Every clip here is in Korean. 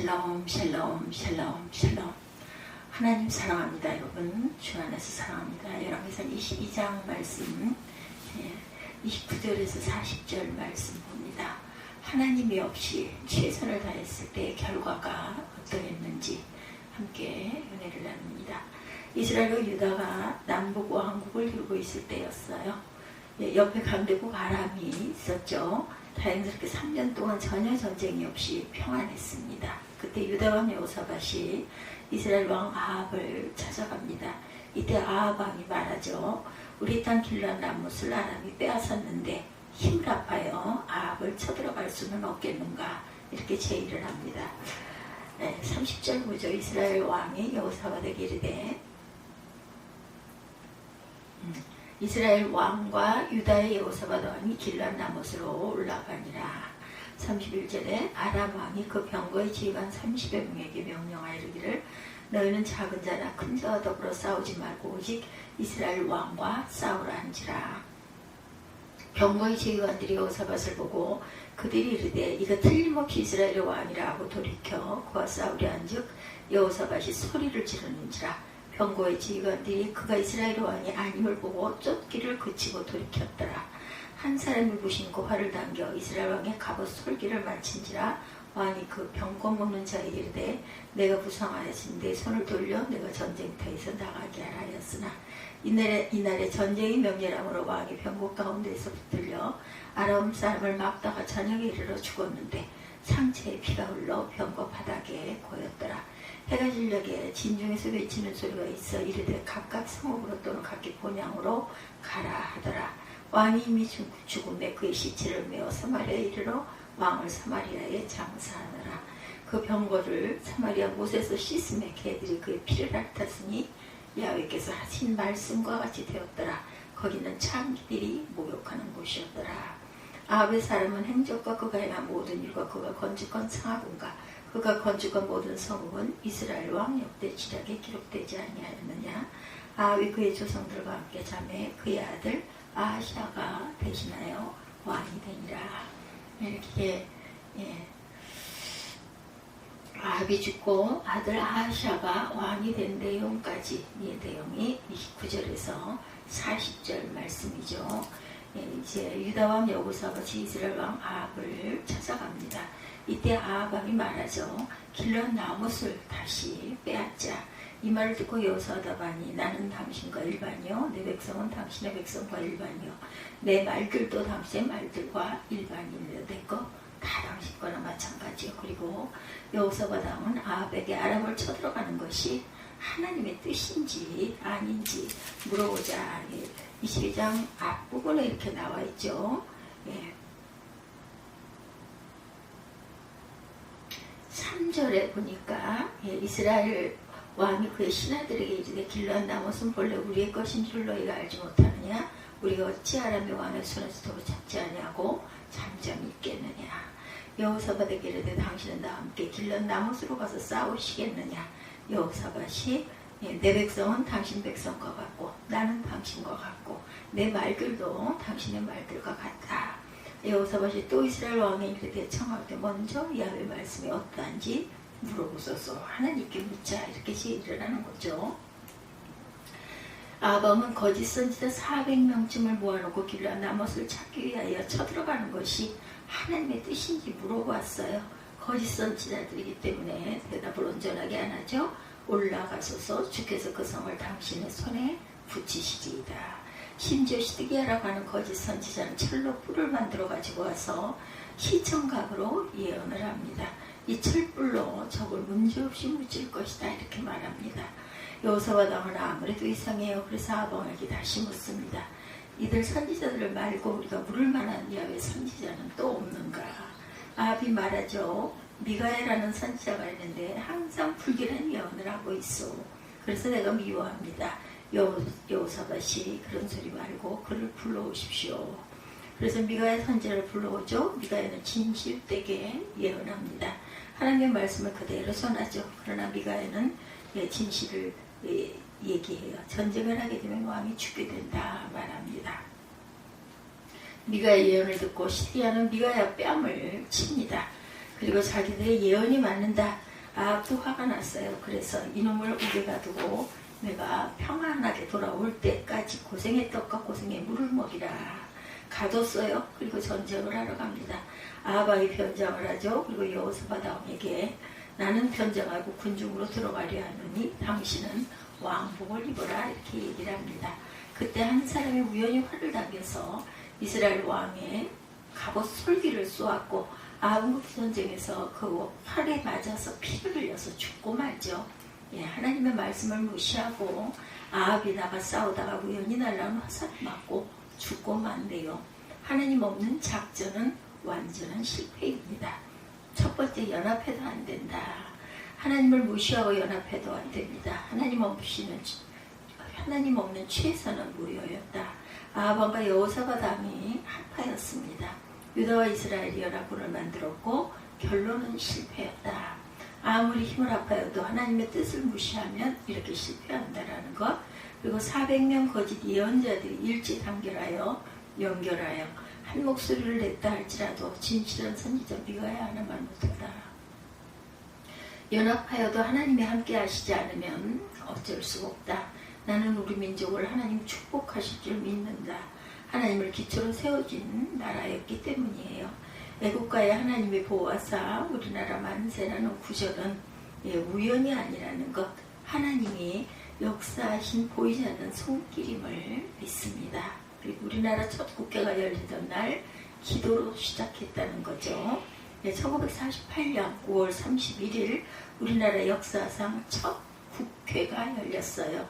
샬롬 샬롬 샬롬 샬롬. 하나님 사랑합니다. 여러분 주 안에서 사랑합니다. 열왕기상 22장 말씀 29절에서 40절 말씀 봅니다. 하나님이 없이 최선을 다했을 때 결과가 어떠했는지 함께 은혜를 나눕니다. 이스라엘과 유다가 남북 왕국을 이루고 있을 때였어요. 옆에 강대국 아람이 있었죠. 다행스럽게 3년 동안 전혀 전쟁이 없이 평안했습니다. 그때 유다 왕 여호사밧이 이스라엘 왕 아합을 찾아갑니다. 이때 아합 왕이 말하죠. 우리 땅 길르앗 라못을 아람이 빼앗았는데 힘을 아파요. 아합을 쳐들어갈 수는 없겠는가, 이렇게 제의를 합니다. 30절 보죠. 이스라엘 왕이 여호사밧에게 이르되 이스라엘 왕과 유다의 여호사밧 왕이 길르앗 라못으로 올라가니라. 31절에 아람 왕이 그 병거의 지휘관 30여 명에게 명령하여 이르기를 너희는 작은 자나 큰 자와 더불어 싸우지 말고 오직 이스라엘 왕과 싸우라 한지라. 병거의 지휘관들이 여호사밧을 보고 그들이 이르되 이가 틀림없이 이스라엘의 왕이라 하고 돌이켜 그와 싸우려 한즉 여호사밧이 소리를 지르는지라. 병거의 지휘관들이 그가 이스라엘 왕이 아님을 보고 쫓기를 그치고 돌이켰더라. 한 사람이 무심코 활을 당겨 이스라엘 왕의 갑옷 솔기를 마친지라. 왕이 그 병거 먹는 자에게 이르되 내가 부상하였으니 내 손을 돌려 내가 전쟁터에서 나가게 하라 하였으나 이날에 전쟁이 명렬함으로 왕이 병거 가운데에서 붙들려 아람 사람을 막다가 저녁에 이르러 죽었는데 상체에 피가 흘러 병거 바닥에 고였더라. 해가 질녘에 진중에서 외치는 소리가 있어 이르되 각각 성읍으로 또는 각기 본향으로 가라 하더라. 왕이 이미 죽음에 그의 시체를 메어 사마리아에 이르러 왕을 사마리아에 장사하느라. 그 병거를 사마리아 못에서 씻음에 개들이 그의 피를 핥았으니 야훼께서 하신 말씀과 같이 되었더라. 거기는 창기들이 목욕하는 곳이었더라. 아합의 사람은 행적과 그가 행한 모든 일과 그가 건축한 상하군과 그가 건축한 모든 성읍은 이스라엘 왕 역대 지략에 기록되지 아니하였느냐. 아합이 그의 조상들과 함께 자매 그의 아들 아하샤가 대신하여 왕이 되니라. 이렇게 아합이 죽고 아들 아하샤가 왕이 된 내용까지, 이 내용이 29절에서 40절 말씀이죠. 이제 유다 왕 여호사밧이 이스라엘 왕 아합을 찾아갑니다. 이때 아합 왕이 말하죠. 길르앗 라못을 다시 빼앗자. 이 말을 듣고 여호사밧이 나는 당신과 일반이요 내 백성은 당신의 백성과 일반이요 내 말들도 당신의 말들과 일반이며 내 거 다 당신 거나 마찬가지요. 그리고 여호사밧 왕은 아합에게 아람을 쳐들어가는 것이 하나님의 뜻인지 아닌지 물어보자. 22장 앞부분에 이렇게 나와 있죠. 3절에 보니까 이스라엘 왕이 그의 신하들에게 이르되 길르앗 라못은 본래 우리의 것인 줄 너희가 알지 못하느냐. 우리가 어찌 아람의 왕의 손에서 도로 잡지 아니하고 잠잠히 있겠느냐. 여호사밧에게 이르되 당신은 나와 함께 길르앗 라못으로 가서 싸우시겠느냐. 여호사밧이 내 백성은 당신 백성과 같고 나는 당신과 같고 내 말들도 당신의 말들과 같다. 여호사밧이 또 이스라엘 왕에게 이르되 청하되 먼저 야훼 말씀이 어떠한지 물어보소서. 하나님께 묻자. 이렇게 제의를 하는 거죠. 아합은 거짓 선지자 400명쯤을 모아놓고 길르앗 라못을 찾기 위하여 쳐들어가는 것이 하나님의 뜻인지 물어보았어요. 거짓 선지자들이기 때문에 대답을 온전하게 안 하죠. 올라가소서 주께서 그 성을 당신의 손에 붙이시리이다. 심지어 시드기야라고 하는 거짓 선지자는 철로 뿔을 만들어 가지고 와서 시청각으로 예언을 합니다. 이 철불로 적을 문제없이 묻힐 것이다. 이렇게 말합니다. 여호사밧 왕은 아무래도 이상해요. 그래서 아합 왕에게 다시 묻습니다. 이들 선지자들을 말고 우리가 물을 만한 야훼 선지자는 또 없는가. 아합이 말하죠. 미가야라는 선지자가 있는데 항상 불길한 예언을 하고 있어. 그래서 내가 미워합니다. 여호사밧이 그런 소리 말고 그를 불러오십시오. 그래서 미가야 선지자를 불러오죠. 미가야는 진실되게 예언합니다. 하나님의 말씀을 그대로 전하죠. 그러나 미가야는 진실을 얘기해요. 전쟁을 하게 되면 왕이 죽게 된다 말합니다. 미가야 예언을 듣고 시드기야는 미가야 뺨을 칩니다. 그리고 자기들의 예언이 맞는다. 아합도 화가 났어요. 그래서 이놈을 우리가 두고 내가 평안하게 돌아올 때까지 고생의 떡과 고생의 물을 먹이라 가뒀어요. 그리고 전쟁을 하러 갑니다. 아합이 변장을 하죠. 그리고 여호사밧 왕에게 나는 변장하고 군중으로 들어가려 하노니 당신은 왕복을 입어라 이렇게 얘기를 합니다. 그때 한 사람이 우연히 활을 당겨서 이스라엘 왕의 갑옷 솔기를 쏘았고 아합은 그 전쟁에서 그 활에 맞아서 피를 흘려서 죽고 말죠. 예, 하나님의 말씀을 무시하고 아합이 나가 싸우다가 우연히 날라온 화살을 맞고 죽고 만대요. 하나님 없는 작전은 완전한 실패입니다. 첫 번째, 연합해도 안 된다. 하나님을 무시하고 연합해도 안 됩니다. 하나님 없는 최선은 무효였다. 아합과 여호사밧 왕이 합하였습니다. 유다와 이스라엘이 연합군을 만들었고 결론은 실패였다. 아무리 힘을 합하여도 하나님의 뜻을 무시하면 이렇게 실패한다라는 것. 그리고 400명 거짓 예언자들이 일제단결하여 연결하여 한 목소리를 냈다 할지라도 진실한 선지자 미가야 하나만 못했다. 연합하여도 하나님이 함께 하시지 않으면 어쩔 수가 없다. 나는 우리 민족을 하나님 축복하실 줄 믿는다. 하나님을 기초로 세워진 나라였기 때문이에요. 애국가에 하나님이 보호하사 우리나라 만세라는 구절은 우연이 아니라는 것, 하나님이 역사하신 보이지 않는 손길임을 믿습니다. 그리고 우리나라 첫 국회가 열리던 날 기도로 시작했다는 거죠. 1948년 5월 31일 우리나라 역사상 첫 국회가 열렸어요.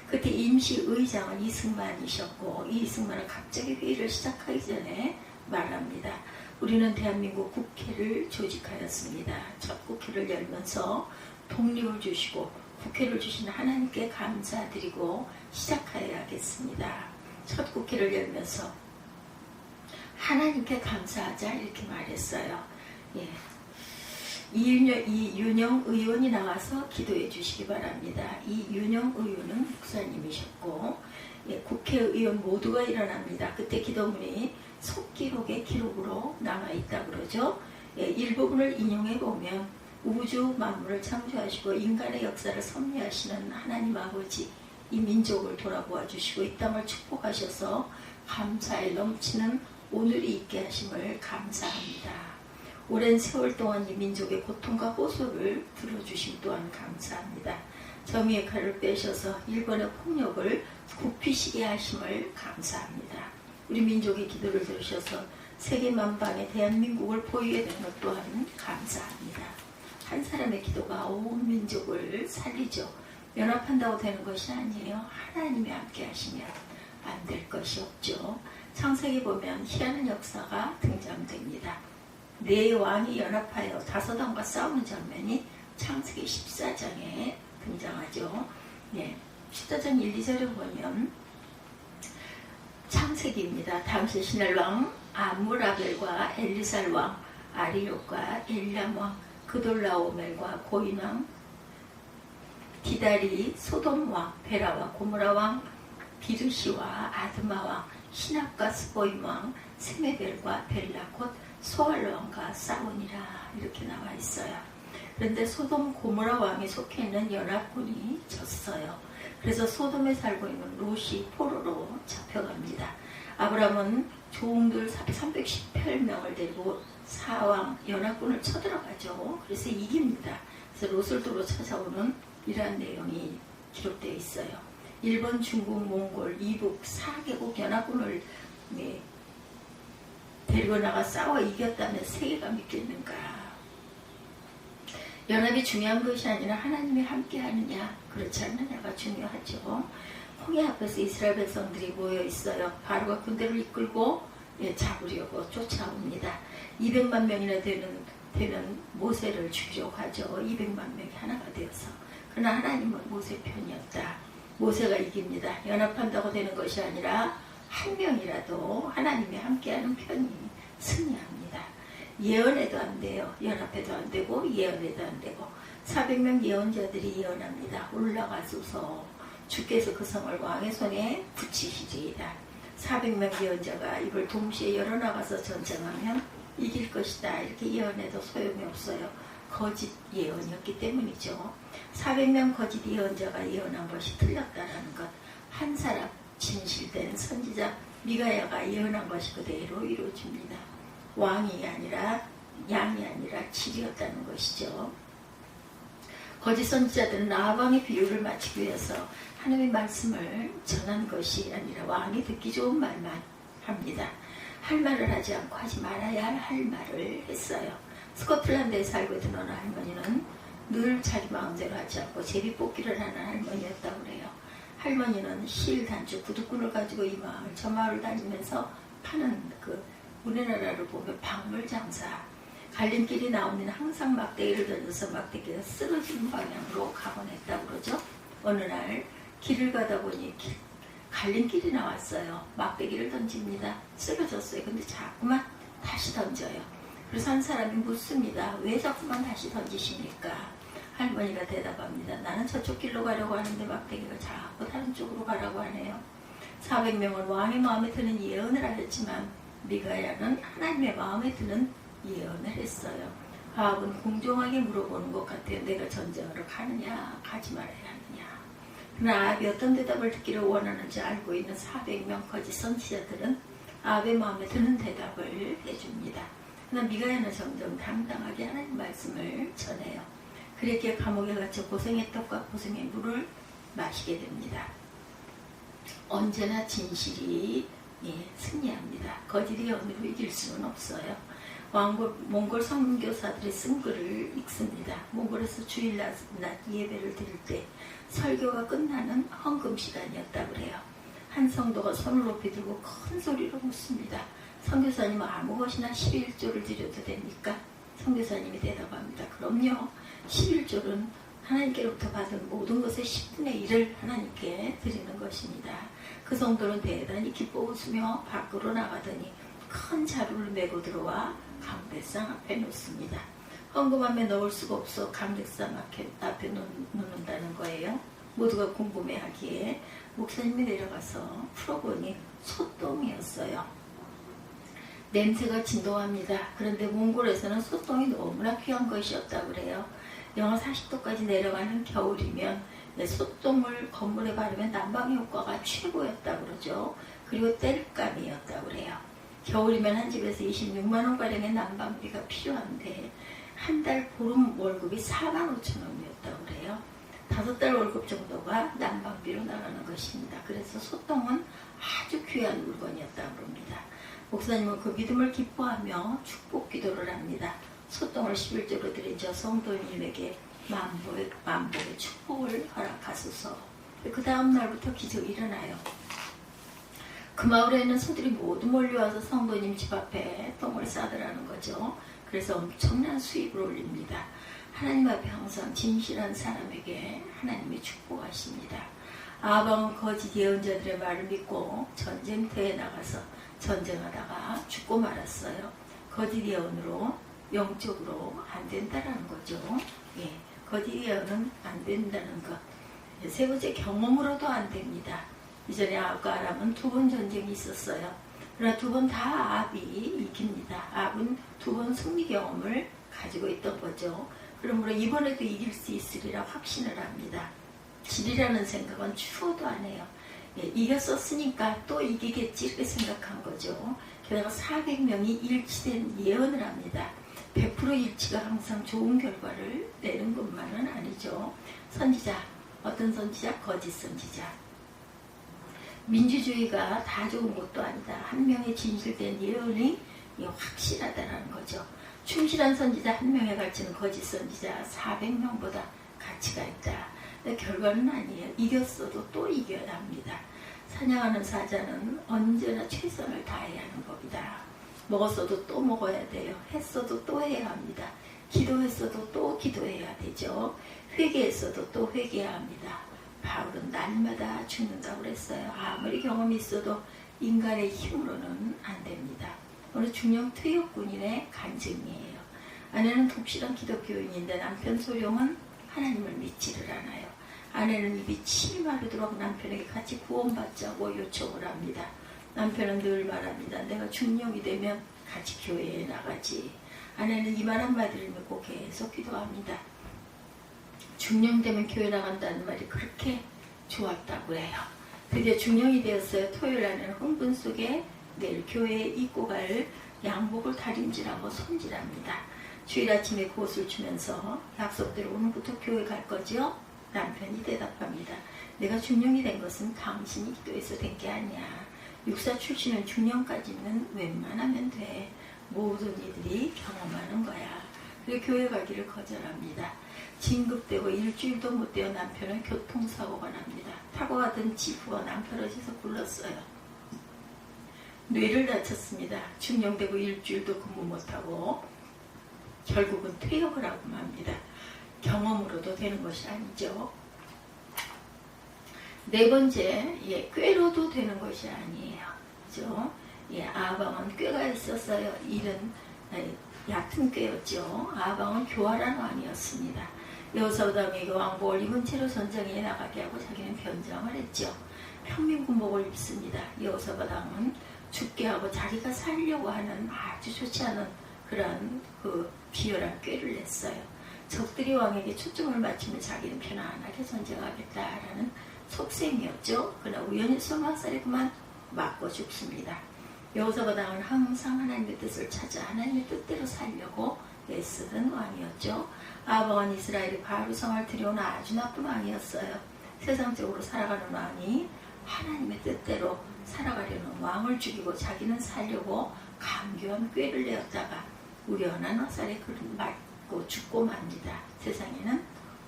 그때 임시의장은 이승만이셨고 이승만은 갑자기 회의를 시작하기 전에 말합니다. 우리는 대한민국 국회를 조직하였습니다. 첫 국회를 열면서 독립을 주시고 국회를 주신 하나님께 감사드리고 시작하여야겠습니다. 첫 국회를 열면서 하나님께 감사하자 이렇게 말했어요. 예. 이윤영 의원이 나와서 기도해 주시기 바랍니다. 이윤영 의원은 목사님이셨고 국회의원 모두가 일어납니다. 그때 기도문이 속기록의 기록으로 남아있다 그러죠. 일부분을 인용해 보면 우주 만물을 창조하시고 인간의 역사를 섭리하시는 하나님 아버지, 이 민족을 돌아보아 주시고 이 땅을 축복하셔서 감사에 넘치는 오늘이 있게 하심을 감사합니다. 오랜 세월 동안 이 민족의 고통과 호소를 들어주심 또한 감사합니다. 정의의 칼을 빼셔서 일본의 폭력을 굽히시게 하심을 감사합니다. 우리 민족의 기도를 들으셔서 세계 만방에 대한민국을 보이게 된 것 또한 감사합니다. 한 사람의 기도가 온 민족을 살리죠. 연합한다고 되는 것이 아니에요. 하나님이 함께 하시면 안 될 것이 없죠. 창세기 보면 희한한 역사가 등장됩니다. 네 왕이 연합하여 다섯 왕과 싸우는 장면이 창세기 14장에 등장하죠. 14장 1, 2절을 보면 창세기입니다. 당시 신할 왕 아므라벨과 엘리살 왕 아리옥과 엘람 왕 그돌라오멜과 고인 왕 디다리 소돔 왕 베라와 고모라 왕 비르시와 아드마 왕 시납과 스보임 왕 세메벨과 벨라 곧 소알 왕과 싸우니라 이렇게 나와 있어요. 그런데 소돔 고모라 왕이 속해 있는 연합군이 졌어요. 그래서 소돔에 살고 있는 롯이 포로로 잡혀갑니다. 아브라함은 종들 318명을 데리고 사왕 연합군을 쳐들어가죠. 그래서 이깁니다. 그래서 롯을 도로 찾아오는 이러한 내용이 기록되어 있어요. 일본, 중국, 몽골, 이북 4개국 연합군을 데리고 나가 싸워 이겼다면 세계가 믿겠는가? 연합이 중요한 것이 아니라 하나님이 함께 하느냐 그렇지 않느냐가 중요하죠. 홍해 앞에서 이스라엘 백성들이 모여 있어요. 바로가 군대를 이끌고 잡으려고 쫓아옵니다. 200만 명이나 되는 모세를 죽이려고 하죠. 200만 명이 하나가 되어서. 그러나 하나님은 모세 편이었다. 모세가 이깁니다. 연합한다고 되는 것이 아니라 한 명이라도 하나님이 함께하는 편이 승리합니다. 예언해도 안 돼요. 연합해도 안 되고 예언해도 안 되고 400명 예언자들이 예언합니다. 올라가소서 주께서 그 성을 왕의 손에 붙이시리이다. 400명 예언자가 이걸 동시에 열어나가서 전쟁하면 이길 것이다. 이렇게 예언해도 소용이 없어요. 거짓 예언이었기 때문이죠. 400명 거짓 예언자가 예언한 것이 틀렸다라는 것, 한 사람 진실된 선지자 미가야가 예언한 것이 그대로 이루어집니다. 왕이 아니라 양이 아니라 질이었다는 것이죠. 거짓 선지자들은 라방의 비유를 맞추기 위해서 하나님의 말씀을 전한 것이 아니라 왕이 듣기 좋은 말만 합니다. 할 말을 하지 않고 하지 말아야 할 말을 했어요. 스코틀랜드에 살고 있던 어느 할머니는 늘 자기 마음대로 하지 않고 제비뽑기를 하는 할머니였다고 그래요. 할머니는 실, 단추, 구두꾼을 가지고 이 마을 저 마을을 다니면서 파는 우리나라로 보면 박물 장사, 갈림길이 나오면 항상 막대기를 던져서 막대기가 쓰러지는 방향으로 가곤 했다고 그러죠. 어느 날 길을 가다 보니 갈림길이 나왔어요. 막대기를 던집니다. 쓰러졌어요. 근데 자꾸만 다시 던져요. 그래서 한 사람이 묻습니다. 왜 자꾸만 다시 던지십니까? 할머니가 대답합니다. 나는 저쪽 길로 가려고 하는데 막대기가 자꾸 다른 쪽으로 가라고 하네요. 400명은 왕의 마음에 드는 예언을 하였지만 미가야는 하나님의 마음에 드는 예언을 했어요. 아합은 공정하게 물어보는 것 같아요. 내가 전쟁으로 가느냐 가지 말아야 하느냐. 그러나 아합이 어떤 대답을 듣기를 원하는지 알고 있는 400명 거짓 선지자들은 아합의 마음에 드는 대답을 해줍니다. 그러나 미가야는 점점 당당하게 하나님 말씀을 전해요. 그렇게 감옥에 갇혀 고생의 떡과 고생의 물을 마시게 됩니다. 언제나 진실이 승리합니다. 거짓이 어느로 이길 수는 없어요. 몽골 선교사들이 쓴 글을 읽습니다. 몽골에서 주일날 예배를 드릴 때 설교가 끝나는 헌금 시간이었다고 그래요. 한 성도가 손을 높이 들고 큰 소리로 묻습니다. 선교사님 아무것이나 11조를 드려도 됩니까? 선교사님이 대답합니다. 그럼요. 11조는 하나님께로부터 받은 모든 것의 10분의 1을 하나님께 드리는 것입니다. 그 성도는 대단히 기뻐 웃으며 밖으로 나가더니 큰 자루를 메고 들어와 강대상 앞에 놓습니다. 헌금함에 넣을 수가 없어 강대상 앞에 놓는다는 거예요. 모두가 궁금해하기에 목사님이 내려가서 풀어보니 소똥이었어요. 냄새가 진동합니다. 그런데 몽골에서는 소똥이 너무나 귀한 것이었다고 그래요. 영하 40도까지 내려가는 겨울이면 소똥을 건물에 바르면 난방 효과가 최고였다고 그러죠. 그리고 땔감이었다고 그래요. 겨울이면 한 집에서 26만원가량의 난방비가 필요한데 한 달 보름 월급이 45,000원이었다고 그래요. 5달 월급 정도가 난방비로 나가는 것입니다. 그래서 소똥은 아주 귀한 물건이었다고 합니다. 목사님은 그 믿음을 기뻐하며 축복 기도를 합니다. 소똥을 11조로 드린 저 성도님에게 만복의 축복을 허락하소서. 그 다음 날부터 기적이 일어나요. 그 마을에 있는 소들이 모두 몰려와서 성도님 집 앞에 똥을 싸더라는 거죠. 그래서 엄청난 수입을 올립니다. 하나님 앞에 항상 진실한 사람에게 하나님이 축복하십니다. 아합은 거짓 예언자들의 말을 믿고 전쟁터에 나가서 전쟁하다가 죽고 말았어요. 거짓 예언으로 영적으로 안 된다는 거죠. 거짓 예언은 안 된다는 것. 세 번째, 경험으로도 안 됩니다. 이전에 아합과 아람은 2번 전쟁이 있었어요. 그러나 2번 다 아합이 이깁니다. 아합은 2번 승리 경험을 가지고 있던 거죠. 그러므로 이번에도 이길 수 있으리라 확신을 합니다. 질이라는 생각은 추워도 안 해요. 이겼었으니까 또 이기겠지 이렇게 생각한 거죠. 게다가 400명이 일치된 예언을 합니다. 100% 일치가 항상 좋은 결과를 내는 것만은 아니죠. 선지자, 어떤 선지자? 거짓 선지자. 민주주의가 다 좋은 것도 아니다. 한 명의 진실된 예언이 확실하다는 거죠. 충실한 선지자 한 명에 가르치는 거짓 선지자 400명보다 가치가 있다. 근데 결과는 아니에요. 이겼어도 또 이겨야 합니다. 사냥하는 사자는 언제나 최선을 다해야 하는 법이다. 먹었어도 또 먹어야 돼요. 했어도 또 해야 합니다. 기도했어도 또 기도해야 되죠. 회개했어도 또 회개해야 합니다. 바울은 날마다 죽는다고 그랬어요. 아무리 경험이 있어도 인간의 힘으로는 안 됩니다. 오늘 중령 퇴역군인의 간증이에요. 아내는 독실한 기독교인인데 남편 소룡은 하나님을 믿지를 않아요. 아내는 입이 칠 마르도록 남편에게 같이 구원받자고 요청을 합니다. 남편은 늘 말합니다. 내가 중령이 되면 같이 교회에 나가지. 아내는 이만 한마디를 믿고 계속 기도합니다. 중령되면 교회 나간다는 말이 그렇게 좋았다고 해요. 드디어 중령이 되었어요. 토요일 날에는 흥분 속에 내일 교회에 입고 갈 양복을 다림질하고 손질합니다. 주일 아침에 그 옷을 주면서 약속대로 오늘부터 교회 갈 거지요? 남편이 대답합니다. 내가 중령이 된 것은 당신이 기도해서 된 게 아니야. 육사 출신은 중령까지는 웬만하면 돼. 모든 이들이 경험하는 거야. 그리고 교회 가기를 거절합니다. 진급되고 일주일도 못 되어 남편은 교통사고가 납니다. 타고 가던 지프가 낭떠러져서 굴렀어요. 뇌를 다쳤습니다. 중령되고 일주일도 근무 못하고 결국은 퇴역을 하고 맙니다. 경험으로도 되는 것이 아니죠. 네 번째, 꾀로도 되는 것이 아니에요. 그죠? 아방은 꾀가 있었어요. 일은 얕은 꾀였죠. 아방은 교활한 왕이었습니다. 여호사밧에게 왕복을 입은 채로 전장에 나가게 하고 자기는 변장을 했죠. 평민군복을 입습니다. 여호사밧 왕은 죽게 하고 자기가 살려고 하는 아주 좋지 않은 그런 비열한 꾀를 냈어요. 적들이 왕에게 초점을 맞추면 자기는 편안하게 전쟁하겠다라는 속셈이었죠. 그러나 우연히 21살에 그만 맞고 죽습니다. 여호사밧 왕은 항상 하나님의 뜻을 찾아 하나님의 뜻대로 살려고 애쓰던 왕이었죠. 아방은 이스라엘이 바알 우상을 들여온 아주 나쁜 왕이었어요. 세상적으로 살아가는 왕이 하나님의 뜻대로 살아가려는 왕을 죽이고 자기는 살려고 감교한 꾀를 내었다가 우연한 화살에 그를 맞고 죽고 맙니다. 세상에는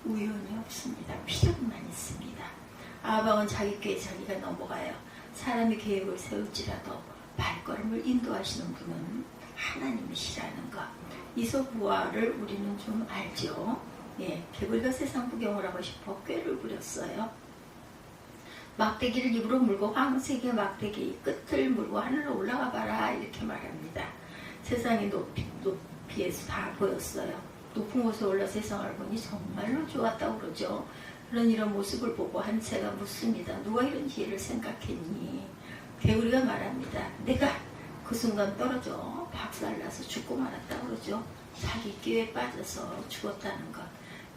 우연이 없습니다. 필요만 있습니다. 아방은 자기 꾀에 자기가 넘어가요. 사람이 계획을 세울지라도 발걸음을 인도하시는 분은 하나님이시라는 것. 이솝우화를 우리는 좀 알죠. 개구리가 세상 구경을 하고 싶어 꾀를 부렸어요. 막대기를 입으로 물고 황색의 막대기 끝을 물고 하늘로 올라가 봐라 이렇게 말합니다. 세상의 높이에서 다 보였어요. 높은 곳에 올라 세상을 보니 정말로 좋았다고 그러죠. 그런 이런 모습을 보고 한 새가 묻습니다. 누가 이런 지혜를 생각했니? 개구리가 말합니다. 내가 그 순간 떨어져 박살나서 죽고 말았다고 그러죠. 자기 꾀에 빠져서 죽었다는 것.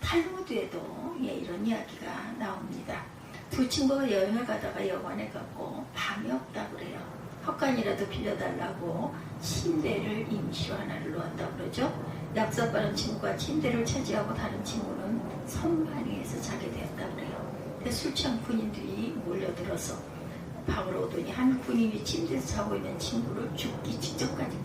탈무드에도 이런 이야기가 나옵니다. 두 친구가 여행을 가다가 여관에 갔고 방이 없다고 그래요. 헛간이라도 빌려달라고 침대를 임시 하나를 놓았다고 그러죠. 약삭빠른 친구가 침대를 차지하고 다른 친구는 선반 위에서 자게 되었다고 그래요. 근데 술 취한 군인들이 몰려들어서 방으로 오더니 한 군인이 침대에서 자고 있는 친구를 죽기 직전까지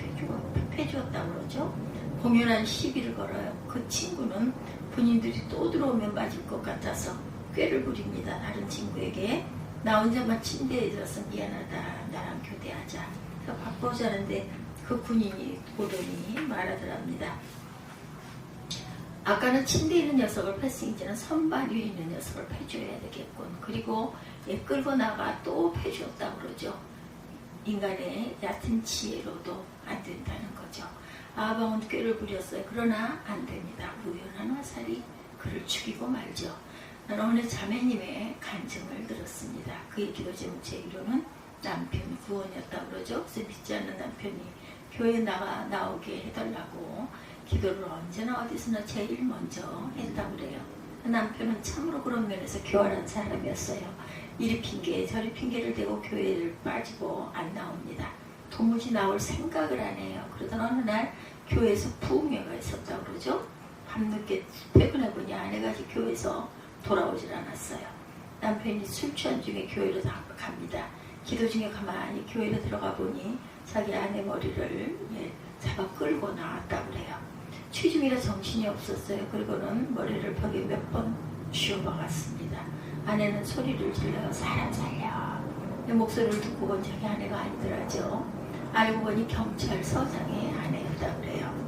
패주었다고 그러죠. 공연한 시비를 걸어요. 그 친구는 군인들이 또 들어오면 맞을 것 같아서 꾀를 부립니다. 다른 친구에게 나 혼자만 침대에 들어서 미안하다. 나랑 교대하자. 그래서 바꿔자는데 그 군인이 오더니 말하더랍니다. 아까는 침대에 있는 녀석을 팼으니 이제는 선반 위에 있는 녀석을 패줘야 되겠군. 그리고 끌고 나가 또 패주었다고 그러죠. 인간의 얕은 지혜로도 안 된다는 거죠. 아방은 꾀를 부렸어요. 그러나 안 됩니다. 우연한 화살이 그를 죽이고 말죠. 나는 오늘 자매님의 간증을 들었습니다. 그의 기도 제목 제1호는 남편 구원이었다고 그러죠. 그래서 믿지 않는 남편이 교회에 나오게 해달라고 기도를 언제나 어디서나 제일 먼저 했다고 그래요. 남편은 참으로 그런 면에서 교활한 사람이었어요. 이리 핑계 저리 핑계를 대고 교회를 빠지고 안 나옵니다. 도무지 나올 생각을 안 해요. 그러던 어느 날 교회에서 부흥회가 있었다고 그러죠. 밤늦게 퇴근해보니 아내가 아직 교회에서 돌아오질 않았어요. 남편이 술 취한 중에 교회로 갑니다. 기도 중에 가만히 교회로 들어가 보니 자기 아내 머리를 잡아 끌고 나왔다고 그래요. 취중이라 정신이 없었어요. 그리고는 머리를 벽에 몇 번 쥐어박았습니다. 아내는 소리를 질러요. 사람 살려. 목소리를 듣고 본 자기 아내가 아니더라죠. 알고 보니 경찰서장의 아내였다고 그래요.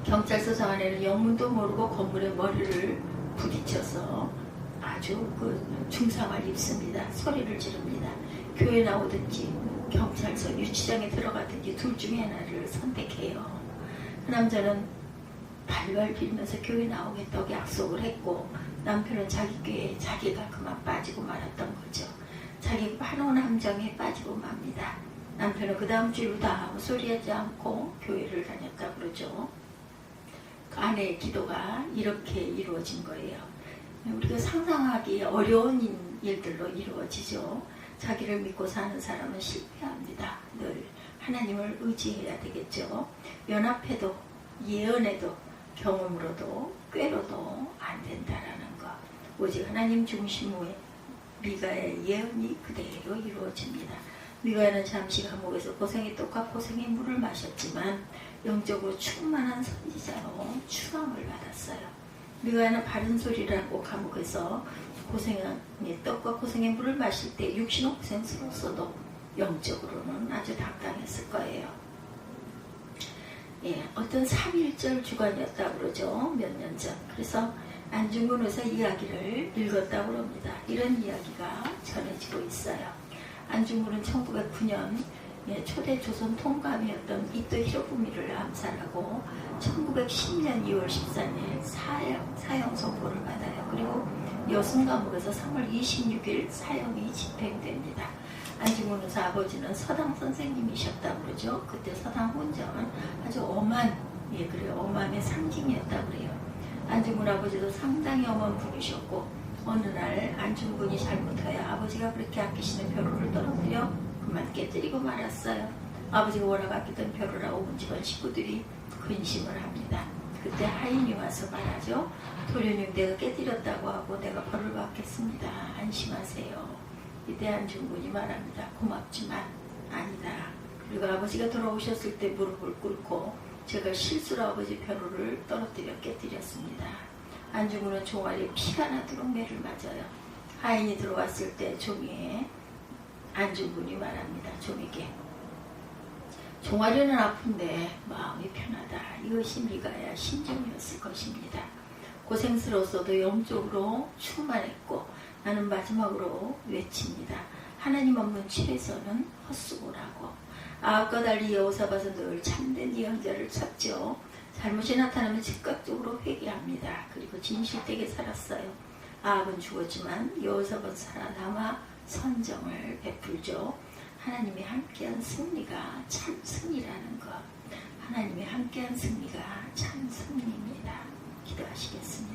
경찰서장 아내는 영문도 모르고 건물에 머리를 부딪혀서 아주 중상을 입습니다. 소리를 지릅니다. 교회 나오든지 경찰서 유치장에 들어가든지 둘 중에 하나를 선택해요. 그 남자는 발발 빌면서 교회 나오겠다고 약속을 했고 남편은 자기 꾀에 자기가 그만 빠지고 말았던 거죠. 자기 환원 함정에 빠지고 맙니다. 남편은 그 다음 주일부터 아무 소리 하지 않고 교회를 다녔다 그러죠. 그 아내의 기도가 이렇게 이루어진 거예요. 우리가 상상하기 어려운 일들로 이루어지죠. 자기를 믿고 사는 사람은 실패합니다. 늘 하나님을 의지해야 되겠죠. 연합해도 예언해도 경험으로도 꾀로도 안 된다라는 것. 오직 하나님 중심의 미가의 예언이 그대로 이루어집니다. 미가는 잠시 감옥에서 고생했던 고생의 물을 마셨지만 영적으로 충만한 선지자로 추앙을 받았어요. 미가는 바른 소리라고 감옥에서 고생의 떡과 고생의 물을 마실 때 육신은 고생스러웠어도 영적으로는 아주 당당했을 거예요. 예, 어떤 3.1절 주간이었다고 그러죠. 몇 년 전. 그래서 안중근 의사 이야기를 읽었다고 합니다. 이런 이야기가 전해지고 있어요. 안중근은 1909년 초대 조선 통감이었던 이토 히로부미를 암살하고 1910년 2월 14일 사형 선고를 받아요. 그리고 여순감옥에서 3월 26일 사형이 집행됩니다. 안중근 의사 아버지는 서당 선생님이셨다고 그러죠. 그때 서당 혼정은 아주 엄함의 상징이었다고 그래요. 안중근 아버지도 상당히 엄한 분이셨고 어느 날 안중근이 잘못하여 아버지가 그렇게 아끼시는 벼루를 떨어뜨려 그만 깨뜨리고 말았어요. 아버지가 워낙 아끼던 벼루라 온 집안 식구들이 근심을 합니다. 그때 하인이 와서 말하죠. 도련님, 내가 깨뜨렸다고 하고 내가 벌을 받겠습니다. 안심하세요. 이때 안중근이 말합니다. 고맙지만 아니다. 그리고 아버지가 돌아오셨을 때 무릎을 꿇고 제가 실수로 아버지 벼루를 떨어뜨려 깨뜨렸습니다. 안중근은 종아리에 피가 나도록 매를 맞아요. 하인이 들어왔을 때 종이에 안중근이 말합니다. 종에게 종아리는 아픈데 마음이 편하다. 이것이 미가의 심정이었을 것입니다. 고생스러웠어도 영적으로 충만했고 나는 마지막으로 외칩니다. 하나님 없는 최선은 헛수고라고. 아합과 달리 여호사밧은 늘 참된 예언자를 찾죠. 잘못이 나타나면 즉각적으로 회개합니다. 그리고 진실되게 살았어요. 아합은 죽었지만 여호사밧 살아남아 선정을 베풀죠. 하나님이 함께한 승리가 참 승리라는 것. 하나님이 함께한 승리가 참 승리입니다. 기도하시겠습니다.